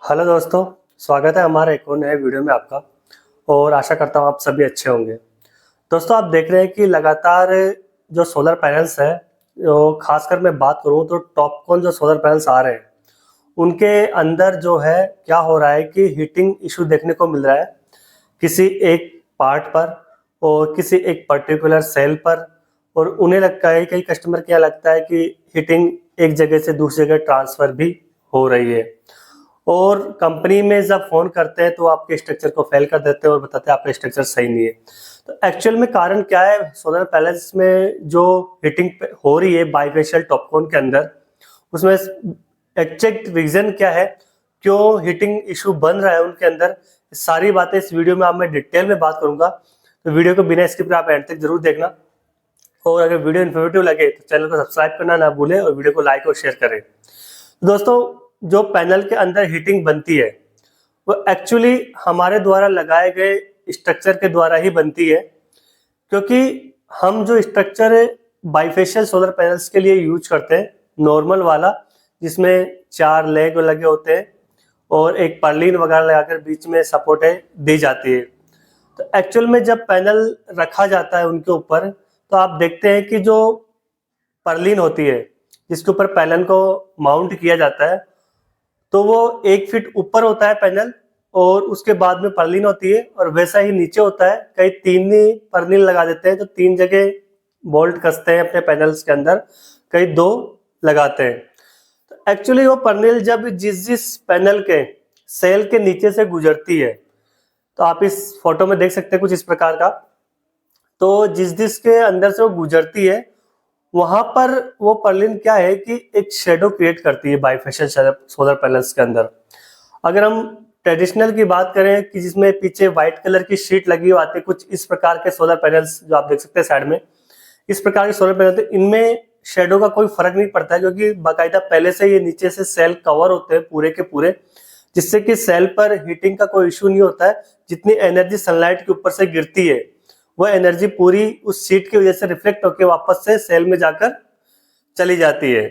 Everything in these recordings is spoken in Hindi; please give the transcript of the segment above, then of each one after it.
हेलो दोस्तों, स्वागत है हमारे एक और नए वीडियो में आपका। और आशा करता हूँ आप सभी अच्छे होंगे। दोस्तों, आप देख रहे हैं कि लगातार जो सोलर पैनल्स है, जो खासकर मैं बात करूँ तो टॉपकॉन जो सोलर पैनल्स आ रहे हैं उनके अंदर जो है क्या हो रहा है कि हीटिंग इशू देखने को मिल रहा है किसी एक पार्ट पर और किसी एक पर्टिकुलर सेल पर। और उन्हें लगता है, कई कस्टमर क्या लगता है कि हीटिंग एक जगह से दूसरी जगह ट्रांसफ़र भी हो रही है। और कंपनी में जब फ़ोन करते हैं तो आपके स्ट्रक्चर को फेल कर देते हैं और बताते हैं आपका स्ट्रक्चर सही नहीं है। तो एक्चुअल में कारण क्या है, सोलर पैनल्स में जो हीटिंग हो रही है बाईफेशियल टॉपकॉन के अंदर, उसमें एग्जैक्ट रीज़न क्या है, क्यों हीटिंग इशू बन रहा है उनके अंदर, सारी बातें इस वीडियो में मैं डिटेल में बात करूंगा। तो वीडियो को बिना स्किप आप एंड तक जरूर देखना। और अगर वीडियो इन्फॉर्मेटिव लगे तो चैनल को सब्सक्राइब करना ना भूलें और वीडियो को लाइक और शेयर करें। दोस्तों, जो पैनल के अंदर हीटिंग बनती है वो एक्चुअली हमारे द्वारा लगाए गए स्ट्रक्चर के द्वारा ही बनती है, क्योंकि हम जो स्ट्रक्चर बाईफेशियल सोलर पैनल्स के लिए यूज करते हैं, नॉर्मल वाला जिसमें 4 लेग लगे होते हैं और एक पर्लिन वगैरह लगाकर बीच में सपोर्ट दी जाती है। तो एक्चुअल में जब पैनल रखा जाता है उनके ऊपर, तो आप देखते हैं कि जो पर्लिन होती है जिसके ऊपर पैनल को माउंट किया जाता है, तो वो 1 फीट ऊपर होता है पैनल और उसके बाद में पर्लिन होती है, और वैसा ही नीचे होता है। कई 3 ही पर्लिन लगा देते हैं, तो 3 जगह बोल्ट कसते हैं अपने पैनल्स के अंदर, कई 2 लगाते हैं। तो एक्चुअली वो पर्लिन जब जिस पैनल के सेल के नीचे से गुजरती है, तो आप इस फोटो में देख सकते हैं कुछ इस प्रकार का। तो जिस के अंदर से वो गुजरती है, वहां पर वो पर्लिन क्या है कि एक शेडो क्रिएट करती है बाईफेशियल सोलर पैनल्स के अंदर। अगर हम ट्रेडिशनल की बात करें कि जिसमें पीछे व्हाइट कलर की शीट लगी हुई आती है, कुछ इस प्रकार के सोलर पैनल्स जो आप देख सकते हैं साइड में, इस प्रकार के सोलर पैनल, इनमें शेडो का कोई फर्क नहीं पड़ता है, क्योंकि बाकायदा पहले से ये नीचे से सेल कवर होते हैं पूरे के पूरे, जिससे कि सेल पर हीटिंग का कोई इशू नहीं होता है। जितनी एनर्जी सनलाइट के ऊपर से गिरती है, वह एनर्जी पूरी उस शीट की वजह से रिफ्लेक्ट होकर वापस से सेल में जाकर चली जाती है।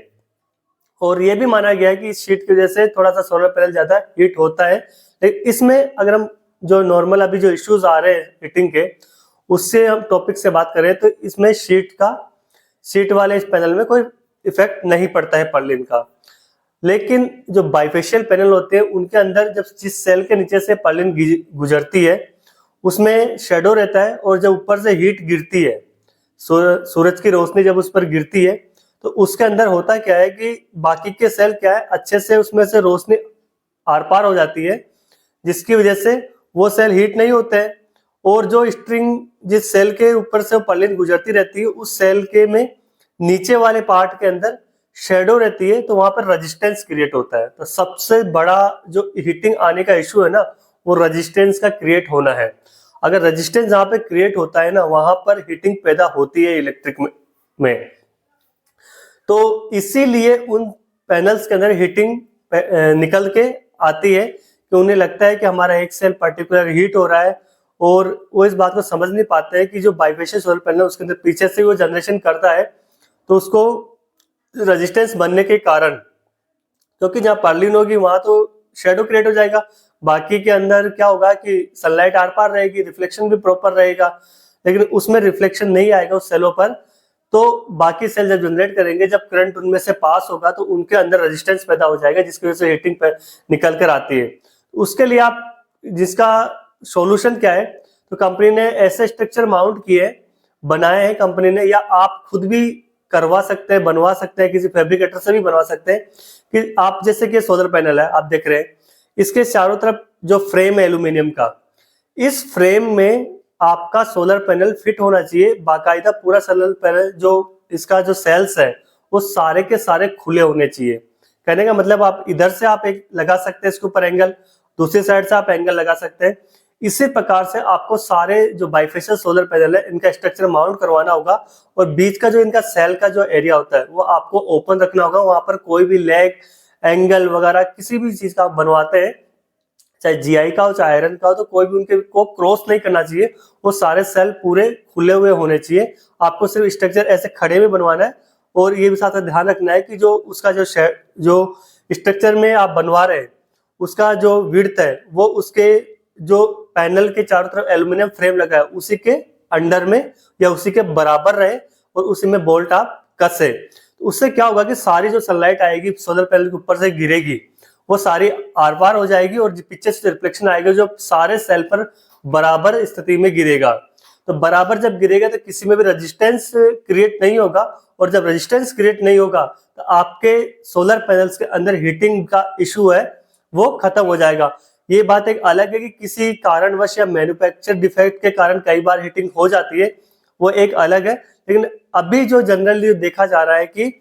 और ये भी माना गया है कि इस शीट की वजह से थोड़ा सा सोलर पैनल ज्यादा हीट होता है। लेकिन इसमें अगर हम जो नॉर्मल अभी जो इश्यूज आ रहे हैं हीटिंग के, उससे हम टॉपिक से बात करें, तो इसमें शीट वाले इस पैनल में कोई इफेक्ट नहीं पड़ता है पर्लिन का। लेकिन जो बाईफेशियल पैनल होते हैं उनके अंदर जब जिस सेल के नीचे से पर्लिन गुजरती है, उसमें शेडो रहता है, और जब ऊपर से हीट गिरती है, सूरज की रोशनी जब उस पर गिरती है, तो उसके अंदर होता क्या है कि बाकी के सेल क्या है, अच्छे से उसमें से रोशनी आर पार हो जाती है, जिसकी वजह से वो सेल हीट नहीं होते हैं। और जो स्ट्रिंग जिस सेल के ऊपर से पर्लिन गुजरती रहती है, उस सेल के में नीचे वाले पार्ट के अंदर शेडो रहती है, तो वहां पर रेजिस्टेंस क्रिएट होता है। तो सबसे बड़ा जो हीटिंग आने का इशू है ना, वो रेजिस्टेंस का क्रिएट होना है। अगर रेजिस्टेंस जहां पे क्रिएट होता है ना, वहां पर हीटिंग पैदा होती है इलेक्ट्रिक में। तो इसीलिए उन पैनल्स के अंदर हीटिंग निकल के आती है कि उन्हें लगता है कि हमारा एक सेल पर्टिकुलर हीट हो रहा है, और वो इस बात को समझ नहीं पाते हैं कि जो बाईफेशियल सोलर पैनल उसके अंदर पीछे से वो जनरेशन करता है, तो उसको रेजिस्टेंस बनने के कारण, क्योंकि जहाँ पर्लिन होगी वहां तो शेडो क्रिएट हो जाएगा, बाकी के अंदर क्या होगा कि सनलाइट आर पार रहेगी, रिफ्लेक्शन भी प्रॉपर रहेगा। लेकिन उसमें रिफ्लेक्शन नहीं आएगा उस सेलों पर, तो बाकी सेल जब जनरेट करेंगे, जब करंट उनमें से पास होगा, तो उनके अंदर रेजिस्टेंस पैदा हो जाएगा, जिसकी वजह से हीटिंग निकल कर आती है। उसके लिए आप जिसका सॉल्यूशन क्या है, तो कंपनी ने ऐसे स्ट्रक्चर माउंट किए बनाए हैं कंपनी ने, या आप खुद भी करवा सकते हैं, बनवा सकते हैं, किसी फैब्रिकेटर से भी बनवा सकते हैं। कि आप जैसे कि सोलर पैनल है, आप देख रहे हैं, इसके चारों तरफ जो फ्रेम है एल्यूमिनियम का, इस फ्रेम में आपका सोलर पैनल फिट होना चाहिए बाकायदा। पूरा सोलर पैनल जो इसका जो सेल्स है, वो सारे के सारे खुले होने चाहिए। कहने का मतलब, आप इधर से आप एक लगा सकते हैं इसके ऊपर एंगल, दूसरी साइड से आप एंगल लगा सकते हैं। इसी प्रकार से आपको सारे जो बाईफेशियल सोलर पैनल है इनका स्ट्रक्चर माउंट करवाना होगा, और बीच का जो इनका सेल का जो एरिया होता है वो आपको ओपन रखना होगा। वहां पर कोई भी लेग एंगल वगैरह किसी भी चीज का आप बनवाते हैं, चाहे जीआई का हो चाहे आयरन का हो, तो कोई भी उनके को क्रॉस नहीं करना चाहिए। वो सारे सेल पूरे खुले हुए होने चाहिए। आपको सिर्फ स्ट्रक्चर ऐसे खड़े में बनवाना है, और ये भी साथ ध्यान रखना है कि जो उसका जो स्ट्रक्चर में आप बनवा रहे हैं उसका जो विड्थ है वो उसके जो पैनल के चारों तरफ एल्यूमिनियम फ्रेम लगा है उसी के अंडर में या उसी के बराबर रहे और उसी में बोल्ट आप कसे। तो उससे क्या होगा कि सारी जो सनलाइट आएगी सोलर पैनल के ऊपर से गिरेगी वो सारी आर पार हो जाएगी और पीछे से रिफ्लेक्शन आएगा जो सारे सेल पर बराबर स्थिति में गिरेगा। तो बराबर जब गिरेगा तो किसी में भी रेजिस्टेंस क्रिएट नहीं होगा और जब रेजिस्टेंस क्रिएट नहीं होगा तो आपके सोलर पैनल्स के अंदर हीटिंग का इशू है वो खत्म हो जाएगा। ये बात एक अलग है कि किसी कारणवश या मैन्युफैक्चर डिफेक्ट के कारण कई बार हीटिंग हो जाती है, वो एक अलग है। लेकिन अभी जो जनरली देखा जा रहा है कि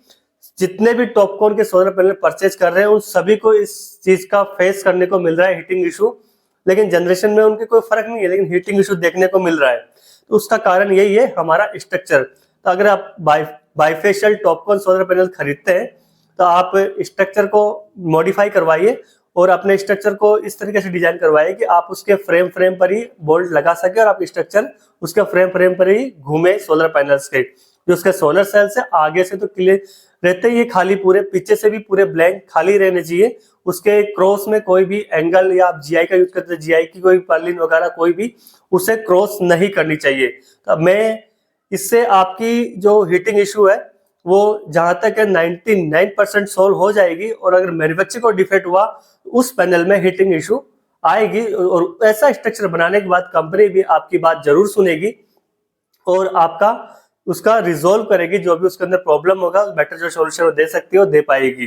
जितने भी टॉपकॉन के सोलर पैनल परचेज कर रहे हैं उन सभी को इस चीज का फेस करने को मिल रहा है हीटिंग इशू। लेकिन जनरेशन में उनके कोई फर्क नहीं है, लेकिन हीटिंग इशू देखने को मिल रहा है। तो उसका कारण यही है हमारा स्ट्रक्चर। तो अगर आप बाइफेशियल टॉपकॉन सोलर पैनल खरीदते हैं तो आप स्ट्रक्चर को मॉडिफाई करवाइए और अपने स्ट्रक्चर को इस तरीके से डिजाइन करवाइए कि आप उसके फ्रेम पर ही बोल्ट लगा सके और आप स्ट्रक्चर उसके फ्रेम पर ही घूमे सोलर पैनल्स के। जो उसके सोलर सेल से आगे से तो क्लियर रहते ही खाली, पूरे पीछे से भी पूरे ब्लैंक खाली रहने चाहिए। उसके क्रॉस में कोई भी एंगल या आप जीआई का यूज करते हैं, जीआई की कोई पर्लिन वगैरह कोई भी उसे क्रॉस नहीं करनी चाहिए। तो मैं इससे आपकी जो हीटिंग इशू है वो जहां तक है 99% सोल्व हो जाएगी। और अगर मैन्युफैक्चर को डिफेक्ट हुआ तो उस पैनल में हीटिंग इशू आएगी और ऐसा स्ट्रक्चर बनाने के बाद कंपनी भी आपकी बात जरूर सुनेगी और आपका उसका रिजोल्व करेगी। जो भी उसके अंदर प्रॉब्लम होगा बेटर जो सोल्यूशन दे सकती है वो दे पाएगी।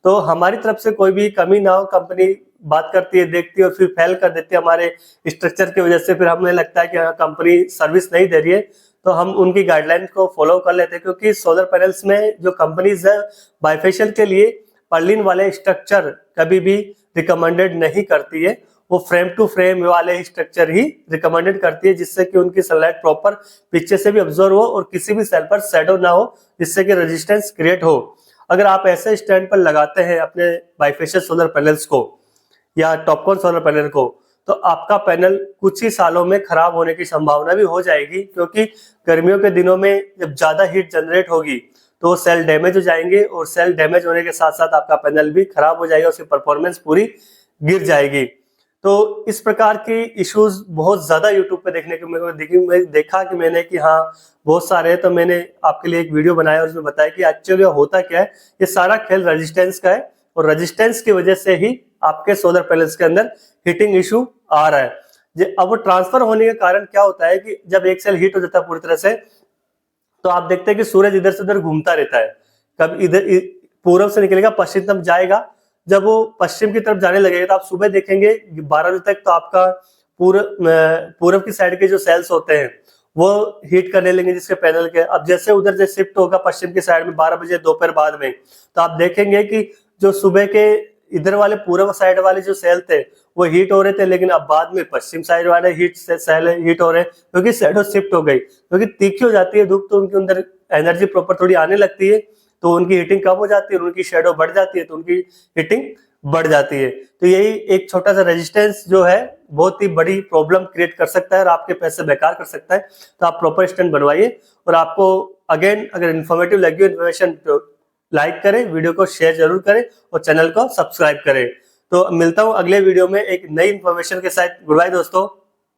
तो हमारी तरफ से कोई भी कमी ना हो, कंपनी बात करती है, देखती है और फिर फेल कर देती है हमारे स्ट्रक्चर की वजह से, फिर हमें लगता है कि कंपनी सर्विस नहीं दे रही है, तो हम उनकी गाइडलाइन को फॉलो कर लेते हैं। क्योंकि सोलर पैनल्स में जो कंपनीज है बाइफेशियल के लिए पर्लिन वाले स्ट्रक्चर कभी भी रिकमेंडेड नहीं करती है, वो फ्रेम टू फ्रेम वाले स्ट्रक्चर ही रिकमेंडेड करती है, जिससे कि उनकी सनलाइट प्रॉपर पीछे से भी ऑब्जर्व हो और किसी भी सेल पर शैडो ना हो, जिससे कि रेजिस्टेंस क्रिएट हो। अगर आप ऐसे स्टैंड पर लगाते हैं अपने बाइफेशियल सोलर पैनल्स को या टॉपकॉन सोलर पैनल को, तो आपका पैनल कुछ ही सालों में खराब होने की संभावना भी हो जाएगी। क्योंकि गर्मियों के दिनों में जब ज्यादा हीट जनरेट होगी तो सेल डैमेज हो जाएंगे और सेल डैमेज होने के साथ साथ आपका पैनल भी खराब हो जाएगा, उसकी परफॉर्मेंस पूरी गिर जाएगी। तो इस प्रकार की इश्यूज बहुत ज्यादा यूट्यूब पे देखने को देखा कि मैंने कि हाँ बहुत सारे हैं। तो मैंने आपके लिए एक वीडियो बनाया और उसमें बताया कि एक्चुअली होता क्या है। ये सारा खेल रेजिस्टेंस का है और रेजिस्टेंस की वजह से ही आपके सोलर पैनल्स के अंदर हीटिंग इशू आ रहा है। अब वो ट्रांसफर होने के कारण क्या होता है कि जब एक सेल हीट हो जाता है पूरी तरह से, तो आप देखते हैं कि सूरज इधर से उधर घूमता रहता है। कब इधर पूर्व से निकलेगा पश्चिम तक जाएगा, जब वो पश्चिम की तरफ जाने लगेगा तो आप सुबह देखेंगे 12 बजे तक तो आपका पूर्व की साइड के जो सेल्स होते हैं वो हीट करने लगेंगे जिसके पैनल के। अब जैसे उधर से शिफ्ट होगा पश्चिम की साइड में 12 बजे दोपहर बाद में, तो आप देखेंगे कि जो सुबह के इधर वाले पूर्व साइड वाले जो सेल थे वो हीट हो रहे थे, लेकिन अब बाद में पश्चिम साइड वाले सेल हीट हो रहे हैं क्योंकि शैडो शिफ्ट हो गई। क्योंकि तीखी हो जाती है धूप तो उनके अंदर एनर्जी प्रॉपर थोड़ी आने लगती है, तो उनकी हीटिंग कम हो जाती है और उनकी शैडो बढ़ जाती है, तो उनकी हीटिंग बढ़ जाती है। तो यही एक छोटा सा रेजिस्टेंस जो है बहुत ही बड़ी प्रॉब्लम क्रिएट कर सकता है और आपके पैसे बेकार कर सकता है। तो आप प्रॉपर स्टैंड बनवाइए। और आपको अगेन अगर इन्फॉर्मेटिव लगी हो इन्फॉर्मेशन तो लाइक करें, वीडियो को शेयर जरूर करें और चैनल को सब्सक्राइब करें। तो मिलता हूं अगले वीडियो में एक नई इन्फॉर्मेशन के साथ। गुड बाय दोस्तों।